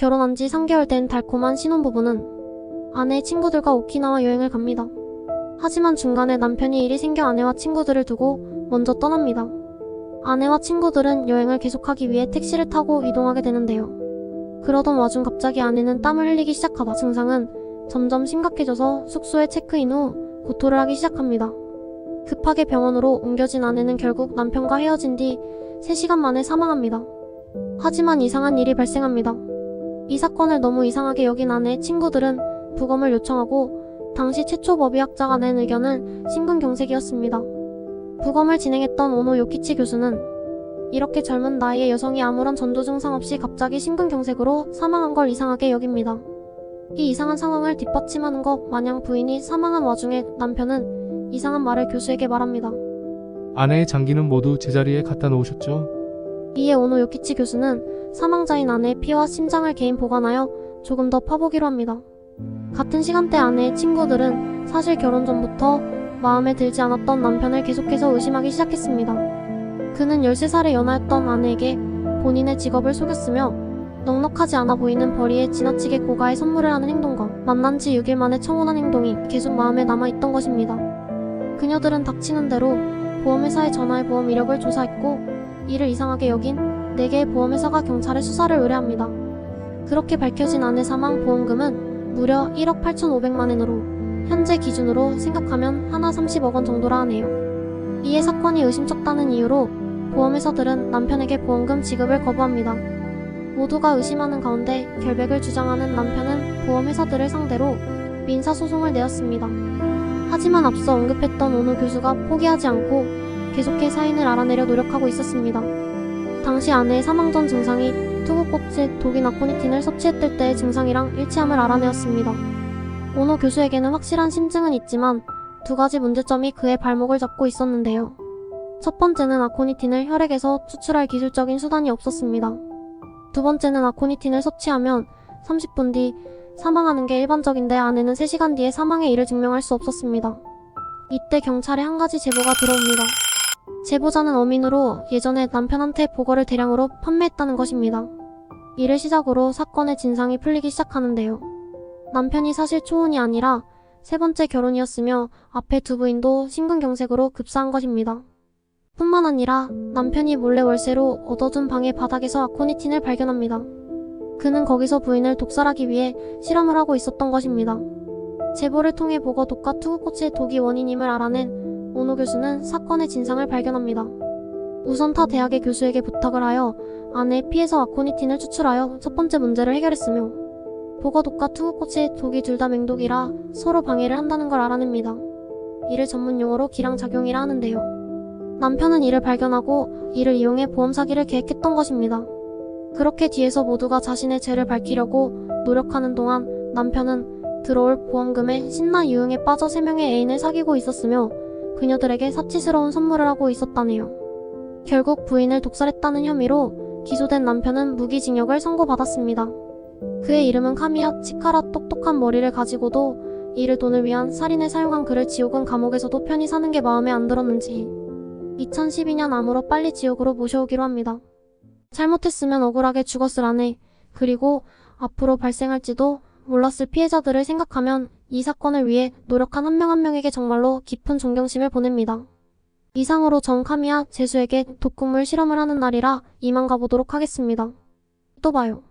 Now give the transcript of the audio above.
결혼한 지 3개월 된 달콤한 신혼부부는 아내의 친구들과 오키나와 여행을 갑니다. 하지만 중간에 남편이 일이 생겨 아내와 친구들을 두고 먼저 떠납니다. 아내와 친구들은 여행을 계속하기 위해 택시를 타고 이동하게 되는데요. 그러던 와중 갑자기 아내는 땀을 흘리기 시작하다 증상은 점점 심각해져서 숙소에 체크인 후 구토를 하기 시작합니다. 급하게 병원으로 옮겨진 아내는 결국 남편과 헤어진 뒤 3시간 만에 사망합니다. 하지만 이상한 일이 발생합니다. 이 사건을 너무 이상하게 여긴 아내의 친구들은 부검을 요청하고 당시 최초 법의학자가 낸 의견은 심근경색이었습니다. 부검을 진행했던 오노 요키치 교수는 이렇게 젊은 나이의 여성이 아무런 전조 증상 없이 갑자기 심근경색으로 사망한 걸 이상하게 여깁니다. 이 이상한 상황을 뒷받침하는 것 마냥 부인이 사망한 와중에 남편은 이상한 말을 교수에게 말합니다. 아내의 장기는 모두 제자리에 갖다 놓으셨죠? 이에 오노 요키치 교수는 사망자인 아내의 피와 심장을 개인 보관하여 조금 더 파보기로 합니다. 같은 시간대 아내의 친구들은 사실 결혼 전부터 마음에 들지 않았던 남편을 계속해서 의심하기 시작했습니다. 그는 13살의 연하였던 아내에게 본인의 직업을 속였으며 넉넉하지 않아 보이는 벌이에 지나치게 고가의 선물을 하는 행동과 만난 지 6일 만에 청혼한 행동이 계속 마음에 남아있던 것입니다. 그녀들은 닥치는 대로 보험회사에 전화해 보험 이력을 조사했고 이를 이상하게 여긴 4개의 보험회사가 경찰에 수사를 의뢰합니다. 그렇게 밝혀진 아내 사망 보험금은 무려 1억 8,500만 엔으로 현재 기준으로 생각하면 하나 30억 원 정도라 하네요. 이에 사건이 의심쩍다는 이유로 보험회사들은 남편에게 보험금 지급을 거부합니다. 모두가 의심하는 가운데 결백을 주장하는 남편은 보험회사들을 상대로 민사소송을 내었습니다. 하지만 앞서 언급했던 오노 교수가 포기하지 않고 계속해 사인을 알아내려 노력하고 있었습니다. 당시 아내의 사망 전 증상이 투구꼭지 독인 아코니틴을 섭취했을 때의 증상이랑 일치함을 알아내었습니다. 오노 교수에게는 확실한 심증은 있지만 2가지 문제점이 그의 발목을 잡고 있었는데요. 첫 번째는 아코니틴을 혈액에서 추출할 기술적인 수단이 없었습니다. 두 번째는 아코니틴을 섭취하면 30분 뒤 사망하는 게 일반적인데 아내는 3시간 뒤에 사망의 일을 증명할 수 없었습니다. 이때 경찰에 한 가지 제보가 들어옵니다. 제보자는 어민으로 예전에 남편한테 보거를 대량으로 판매했다는 것입니다. 이를 시작으로 사건의 진상이 풀리기 시작하는데요. 남편이 사실 초혼이 아니라 3번째 결혼이었으며 앞에 두 부인도 심근경색으로 급사한 것입니다. 뿐만 아니라 남편이 몰래 월세로 얻어둔 방의 바닥에서 아코니틴을 발견합니다. 그는 거기서 부인을 독살하기 위해 실험을 하고 있었던 것입니다. 제보를 통해 보거 독과 투구꼬치의 독이 원인임을 알아낸 오노 교수는 사건의 진상을 발견합니다. 우선 타 대학의 교수에게 부탁을 하여 아내의 피에서 아코니틴을 추출하여 첫 번째 문제를 해결했으며 보거 독과 투구꼬치의 독이 둘 다 맹독이라 서로 방해를 한다는 걸 알아냅니다. 이를 전문 용어로 기량작용이라 하는데요. 남편은 이를 발견하고 이를 이용해 보험 사기를 계획했던 것입니다. 그렇게 뒤에서 모두가 자신의 죄를 밝히려고 노력하는 동안 남편은 들어올 보험금에 신나 유흥에 빠져 3명의 애인을 사귀고 있었으며 그녀들에게 사치스러운 선물을 하고 있었다네요. 결국 부인을 독살했다는 혐의로 기소된 남편은 무기징역을 선고받았습니다. 그의 이름은 카미야 치카라. 똑똑한 머리를 가지고도 이를 돈을 위한 살인에 사용한 그를 지옥은 감옥에서도 편히 사는 게 마음에 안 들었는지 2012년 암으로 빨리 지옥으로 모셔오기로 합니다. 잘못했으면 억울하게 죽었을 아내, 그리고 앞으로 발생할지도 몰랐을 피해자들을 생각하면 이 사건을 위해 노력한 한 명 한 명에게 정말로 깊은 존경심을 보냅니다. 이상으로 전 카미야 제수에게 독극물 실험을 하는 날이라 이만 가보도록 하겠습니다. 또 봐요.